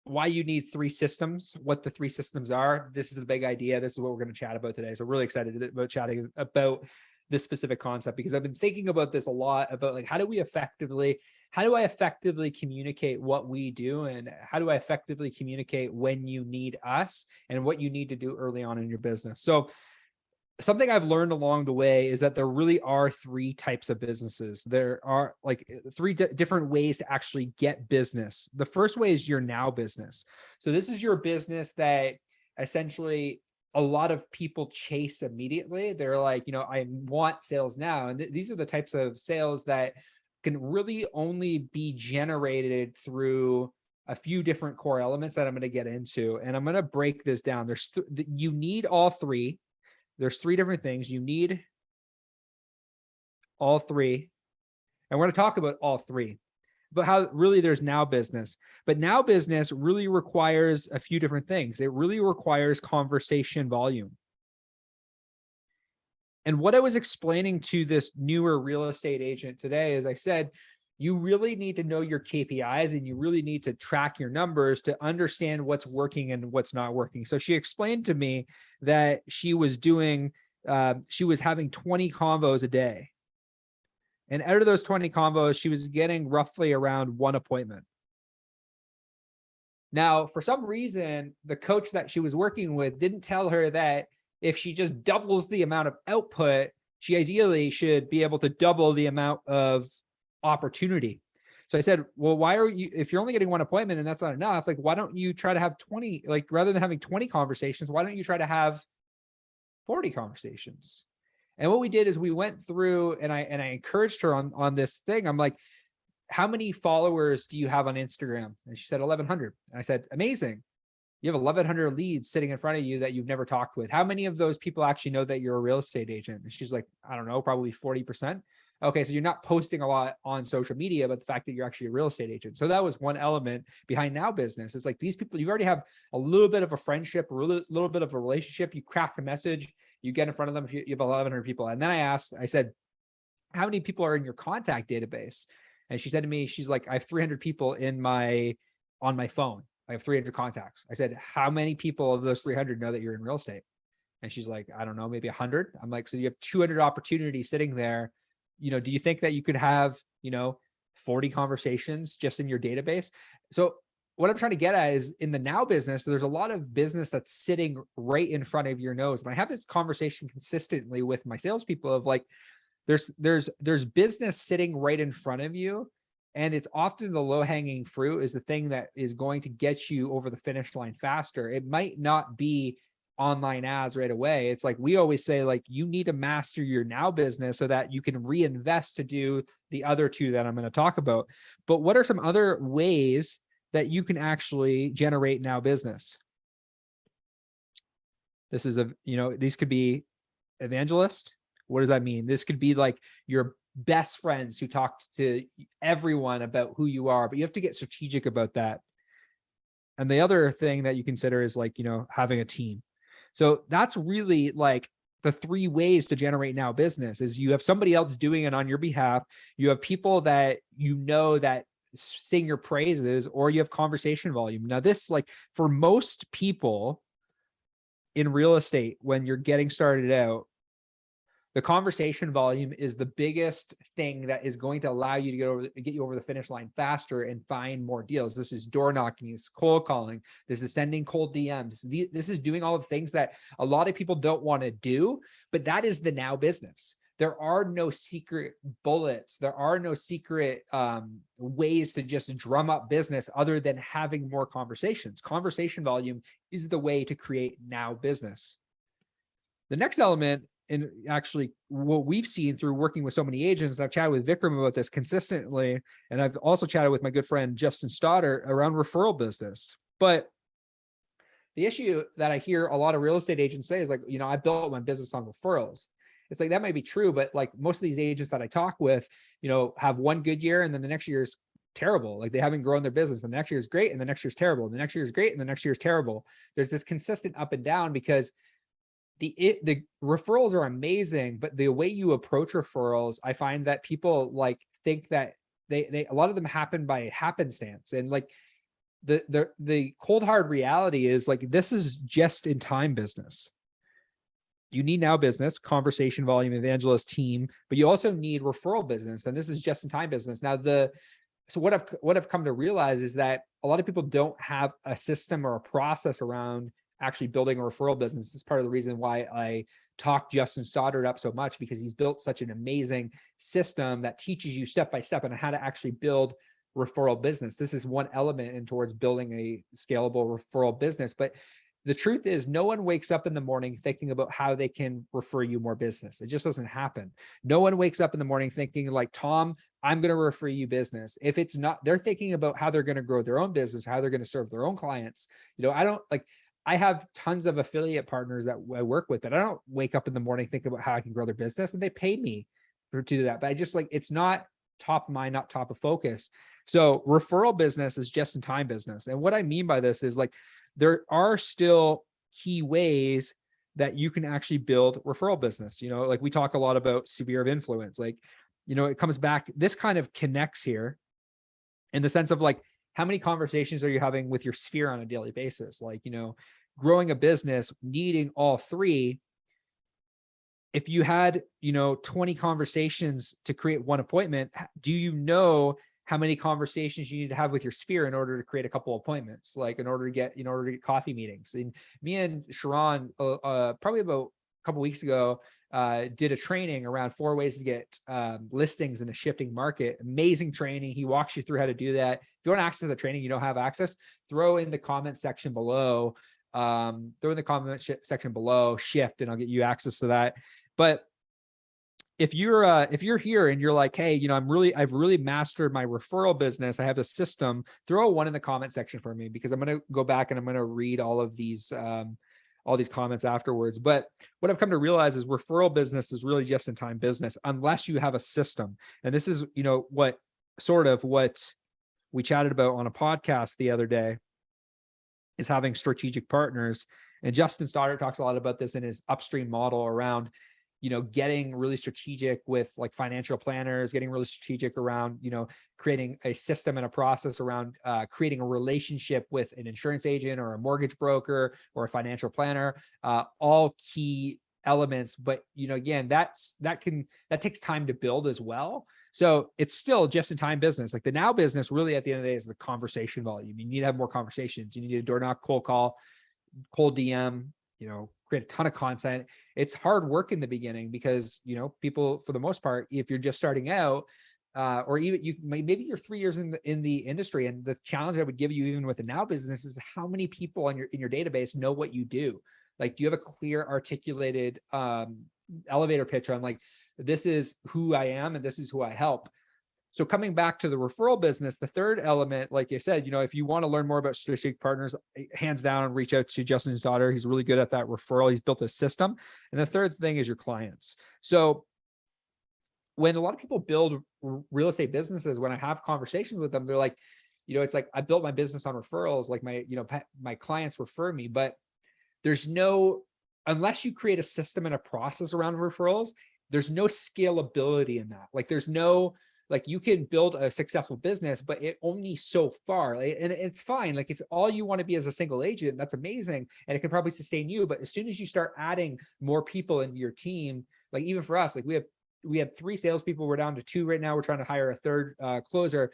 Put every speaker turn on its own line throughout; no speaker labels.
why you need three systems, what the three systems are. This is the big idea. This is what we're going to chat about today. So really excited about chatting about this specific concept, because I've been thinking about this a lot, about like, how do I effectively communicate what we do, and how do I effectively communicate when you need us and what you need to do early on in your business. So something I've learned along the way is that there really are three types of businesses. There are like three different ways to actually get business. The first way is your now business. So this is your business that essentially a lot of people chase immediately. They're like, I want sales now. And these are the types of sales that can really only be generated through a few different core elements that I'm going to get into. And I'm going to break this down. You need all three. There's three different things. You need all three. And we're going to talk about all three, but how really there's now business. But now business really requires a few different things. It really requires conversation volume. And what I was explaining to this newer real estate agent today is I said, you really need to know your KPIs and you really need to track your numbers to understand what's working and what's not working. So she explained to me that she was having 20 convos a day. And out of those 20 convos, she was getting roughly around one appointment. Now, for some reason, the coach that she was working with didn't tell her that if she just doubles the amount of output, she ideally should be able to double the amount of opportunity. So I said, well, if you're only getting one appointment and that's not enough, like, why don't you try to have 20, like, rather than having 20 conversations, why don't you try to have 40 conversations? And what we did is we went through and I encouraged her on this thing. I'm like, how many followers do you have on Instagram? And she said 1,100. And I said, amazing. You have 1,100 leads sitting in front of you that you've never talked with. How many of those people actually know that you're a real estate agent? And she's like, I don't know, probably 40%. Okay, so you're not posting a lot on social media, but the fact that you're actually a real estate agent. So that was one element behind now business. It's like these people, you already have a little bit of a friendship, a little bit of a relationship. You crack the message, you get in front of them. You have 1,100 people. And then I said, how many people are in your contact database? And she said to me, she's like, I have 300 people on my phone. I have 300 contacts. I said, how many people of those 300 know that you're in real estate? And she's like, I don't know, maybe 100. I'm like, so you have 200 opportunities sitting there. Do you think that you could have, 40 conversations just in your database? So what I'm trying to get at is in the now business, there's a lot of business that's sitting right in front of your nose. And I have this conversation consistently with my salespeople of like, there's business sitting right in front of you. And it's often the low-hanging fruit is the thing that is going to get you over the finish line faster. It might not be online ads right away. It's like we always say, like, you need to master your now business so that you can reinvest to do the other two that I'm going to talk about. But what are some other ways that you can actually generate now business? This is these could be evangelist. What does that mean? This could be like your best friends who talk to everyone about who you are, but you have to get strategic about that. And the other thing that you consider is like, having a team. So that's really like the three ways to generate now business is you have somebody else doing it on your behalf. You have people that that sing your praises, or you have conversation volume. Now this, like, for most people in real estate, when you're getting started out, the conversation volume is the biggest thing that is going to allow you to get you over the finish line faster and find more deals. This is door knocking, it's cold calling, this is sending cold DMs. This is doing all the things that a lot of people don't want to do, but that is the now business. There are no secret bullets. There are no secret ways to just drum up business other than having more conversations. Conversation volume is the way to create now business. The next element, and actually what we've seen through working with so many agents, and I've chatted with Vikram about this consistently, and I've also chatted with my good friend Justin Stoddard around referral business. But the issue that I hear a lot of real estate agents say is like, I built my business on referrals. It's like, that might be true, but like most of these agents that I talk with, have one good year and then the next year is terrible. Like they haven't grown their business. And the next year is great and the next year is terrible. And the next year is great and the next year is terrible. There's this consistent up and down because the referrals are amazing, but the way you approach referrals, I find that people like think that they a lot of them happen by happenstance. And like the cold hard reality is like, this is just in time business. You need now business, conversation volume, evangelist team, but you also need referral business. And this is just in time business. Now, so what I've come to realize is that a lot of people don't have a system or a process around actually building a referral business. This is part of the reason why I talk Justin Stoddard up so much, because he's built such an amazing system that teaches you step by step on how to actually build referral business. This is one element in towards building a scalable referral business. But the truth is, no one wakes up in the morning thinking about how they can refer you more business. It just doesn't happen. No one wakes up in the morning thinking like, Tom, I'm going to refer you business. If it's not, they're thinking about how they're going to grow their own business, how they're going to serve their own clients. I have tons of affiliate partners that I work with, but I don't wake up in the morning thinking about how I can grow their business, and they pay me to do that. But I just it's not top of mind, not top of focus. So referral business is just in time business. And what I mean by this is there are still key ways that you can actually build referral business. We talk a lot about sphere of influence. It comes back, this kind of connects here in the sense of how many conversations are you having with your sphere on a daily basis? Growing a business, needing all three. If you had, 20 conversations to create one appointment, do you know how many conversations you need to have with your sphere in order to create a couple appointments, in order to get coffee meetings? And me and Sharon, probably about a couple weeks ago, did a training around 4 ways to get listings in a shifting market. Amazing training. He walks you through how to do that. If you want access to the training, you don't have access, throw in the comment section below, shift, and I'll get you access to that. But if you're here and you're like, hey, I've really mastered my referral business, I have a system, throw a 1 in the comment section for me, because I'm going to go back and I'm going to read all these comments afterwards. But what I've come to realize is referral business is really just in time business unless you have a system. And this is, what we chatted about on a podcast the other day, is having strategic partners. And Justin Stoddard talks a lot about this in his upstream model around, getting really strategic with financial planners, getting really strategic around, creating a system and a process around creating a relationship with an insurance agent or a mortgage broker or a financial planner, all key elements. But, again, that takes time to build as well. So it's still just in time business. The now business really at the end of the day is the conversation volume. You need to have more conversations. You need to door knock, cold call, cold DM, create a ton of content. It's hard work in the beginning because, people, for the most part, if you're just starting out, or even maybe you're 3 years in the industry, and the challenge I would give you even with the now business is how many people in your database know what you do. Do you have a clear articulated elevator pitch on this is who I am and this is who I help? So coming back to the referral business, the third element, like I said, if you want to learn more about strategic partners, hands down, reach out to Justin's daughter. He's really good at that referral. He's built a system. And the third thing is your clients. So when a lot of people build real estate businesses, when I have conversations with them, they're like, it's I built my business on referrals. My clients refer me, but unless you create a system and a process around referrals, there's no scalability in that. There's no, you can build a successful business, but it only so far. And it's fine. If all you want to be as a single agent, that's amazing. And it can probably sustain you. But as soon as you start adding more people into your team, even for us, we have 3 salespeople. We're down to 2 right now. We're trying to hire a third closer.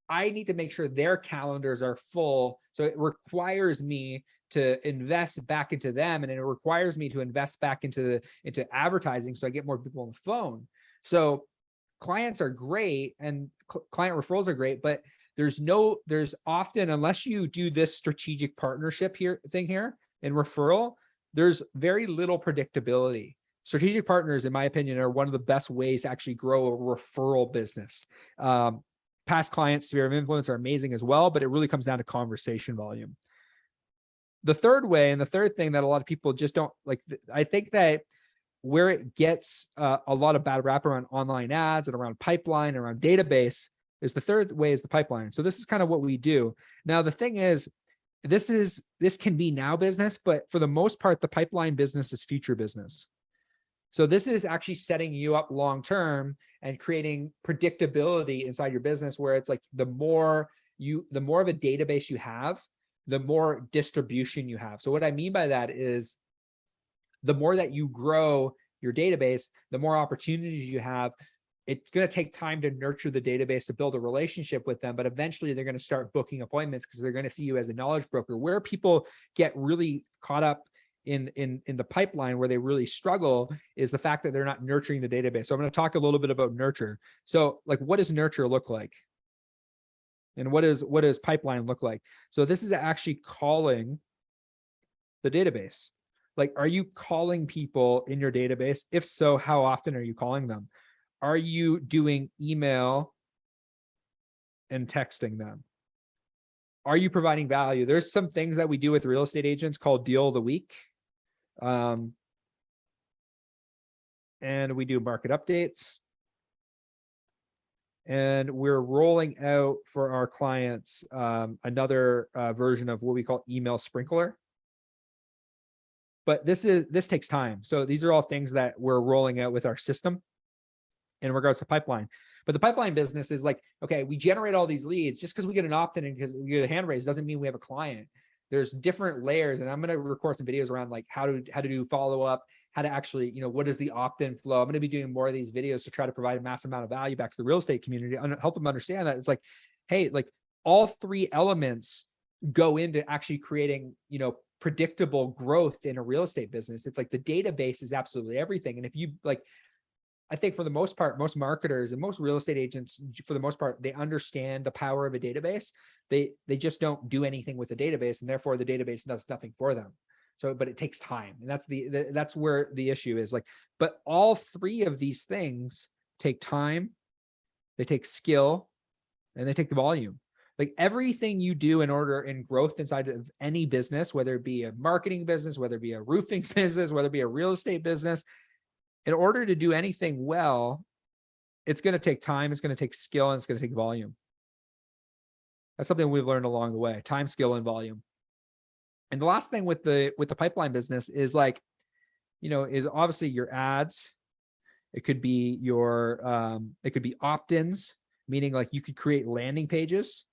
I need to make sure their calendars are full. So it requires me to invest back into them. And it requires me to invest back into advertising. So I get more people on the phone. So clients are great and client referrals are great, but there's often, unless you do this strategic partnership thing here in referral, there's very little predictability. Strategic partners, in my opinion, are one of the best ways to actually grow a referral business. Past clients, sphere of influence are amazing as well, but it really comes down to conversation volume. The third way, and the third thing that a lot of people just don't I think that where it gets a lot of bad rap around online ads and around pipeline, around database, is the third way is the pipeline. So this is kind of what we do. Now, the thing is, this can be now business, but for the most part, the pipeline business is future business. So this is actually setting you up long-term and creating predictability inside your business, where it's the more the more of a database you have, the more distribution you have. So what I mean by that is the more that you grow your database, the more opportunities you have. It's going to take time to nurture the database, to build a relationship with them, but eventually they're going to start booking appointments because they're going to see you as a knowledge broker. Where people get really caught up in the pipeline, where they really struggle, is the fact that they're not nurturing the database. So I'm going to talk a little bit about nurture. So like, what does nurture look like? And what does pipeline look like? So this is actually calling the database. Like, are you calling people in your database? If so, how often are you calling them? Are you doing email and texting them? Are you providing value? There's some things that we do with real estate agents called Deal of the Week. And we do market updates. And we're rolling out for our clients another version of what we call email sprinkler. But this takes time. So these are all things that we're rolling out with our system in regards to pipeline. But the pipeline business is like, okay, we generate all these leads. Just because we get an opt-in and because we get a hand raise doesn't mean we have a client. There's different layers, and I'm going to record some videos around like how to do follow-up, how to actually, what is the opt-in flow. I'm going to be doing more of these videos to try to provide a massive amount of value back to the real estate community and help them understand that it's like, hey, like all three elements go into actually creating, predictable growth in a real estate business. It's like the database is absolutely everything. And if you like, I think for the most part, most marketers and most real estate agents, for the most part, they understand the power of a database. They just don't do anything with the database, and therefore the database does nothing for them. So, but it takes time, and that's where the issue is. Like, but all three of these things take time, they take skill, and they take the volume. Like everything you do in growth inside of any business, whether it be a marketing business, whether it be a roofing business, whether it be a real estate business, in order to do anything well, it's going to take time, it's going to take skill, and it's going to take volume. That's something we've learned along the way: time, skill, and volume. And the last thing with the pipeline business is like, is obviously your ads. It could be it could be opt-ins, meaning like you could create landing pages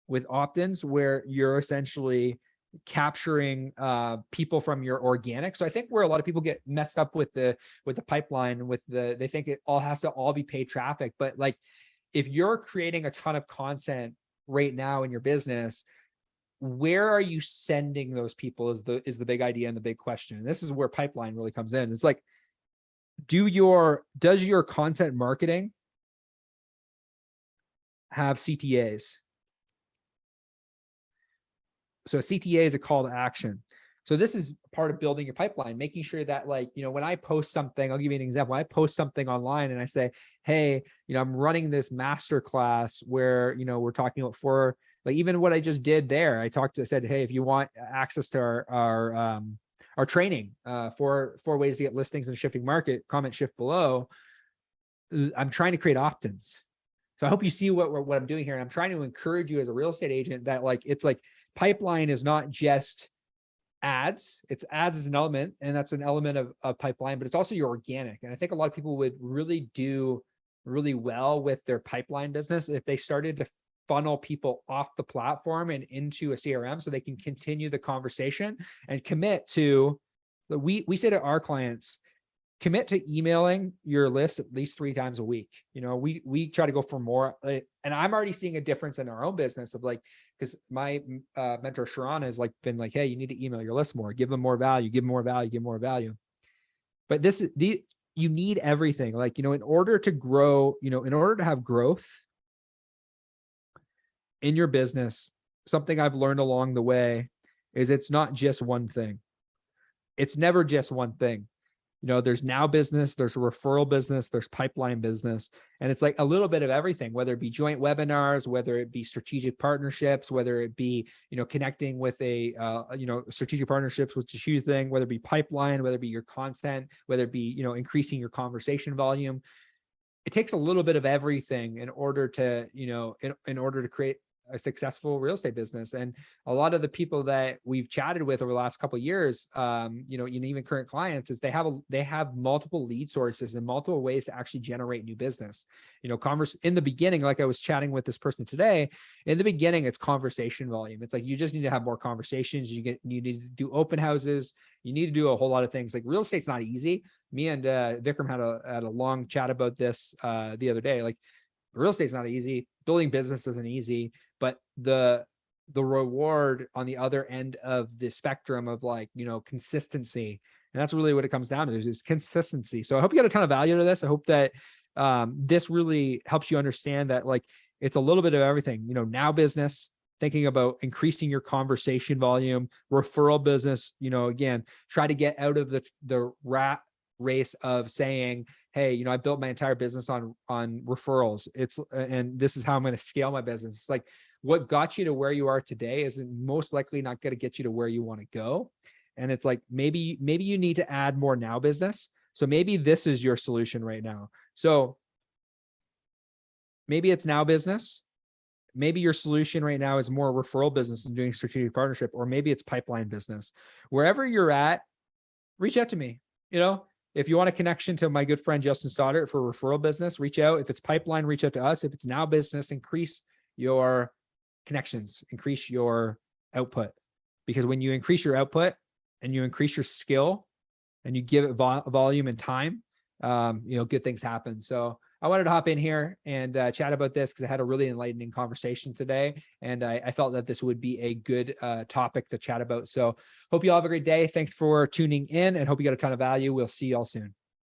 with opt-ins where you're essentially capturing people from your organic. So I think where a lot of people get messed up with the pipeline, they think it all has to all be paid traffic. But like, if you're creating a ton of content right now in your business, where are you sending those people is the big idea and the big question. And this is where pipeline really comes in. It's like, does your content marketing have CTAs? So a CTA is a call to action. So this is part of building your pipeline, making sure that like, when I post something, I'll give you an example. I post something online and I say, hey, I'm running this masterclass where, we're talking about like even what I just did there, I said, hey, if you want access to our training, 4 ways to get listings in a shifting market, comment shift below. I'm trying to create opt-ins. So I hope you see what I'm doing here. And I'm trying to encourage you as a real estate agent that like, it's like pipeline is not just ads. It's ads as an element, and that's an element of pipeline, but it's also your organic. And I think a lot of people would really do really well with their pipeline business if they started to funnel people off the platform and into a CRM so they can continue the conversation and commit to, we say to our clients, commit to emailing your list at least 3 times a week. We try to go for more. And I'm already seeing a difference in our own business of like, because my mentor Sharon has like been like, hey, you need to email your list more, give them more value, give more value, give more value. But you need everything. Like, in order to grow, in order to have growth in your business, something I've learned along the way is it's not just one thing. It's never just one thing. There's now business, there's a referral business, there's pipeline business, and it's like a little bit of everything, whether it be joint webinars, whether it be strategic partnerships, whether it be, connecting with strategic partnerships, which is a huge thing, whether it be pipeline, whether it be your content, whether it be, increasing your conversation volume. It takes a little bit of everything in order to, in order to create a successful real estate business. And a lot of the people that we've chatted with over the last couple of years, even current clients, is they have multiple lead sources and multiple ways to actually generate new business. In the beginning, like I was chatting with this person today, in the beginning, it's conversation volume. It's like, you just need to have more conversations. You need to do open houses. You need to do a whole lot of things. Like, real estate's not easy. Me and Vikram had a long chat about this the other day. Like, real estate's not easy. Building business isn't easy, but the reward on the other end of the spectrum of consistency. And that's really what it comes down to, is consistency. So I hope you got a ton of value to this. I hope that this really helps you understand that, like, it's a little bit of everything. Now business, thinking about increasing your conversation volume, referral business, again, try to get out of the rat race of saying, hey, I built my entire business on referrals. And this is how I'm going to scale my business. It's like, what got you to where you are today is most likely not going to get you to where you want to go. And it's like, maybe you need to add more now business. So maybe this is your solution right now. So maybe it's now business. Maybe your solution right now is more referral business and doing strategic partnership, or maybe it's pipeline business. Wherever you're at, reach out to me. If you want a connection to my good friend Justin Stoddart for referral business, reach out. If it's pipeline, reach out to us. If it's now business, increase your connections, increase your output. Because when you increase your output and you increase your skill and you give it volume and time, good things happen. So I wanted to hop in here and chat about this because I had a really enlightening conversation today. And I felt that this would be a good topic to chat about. So hope you all have a great day. Thanks for tuning in and hope you got a ton of value. We'll see you all soon.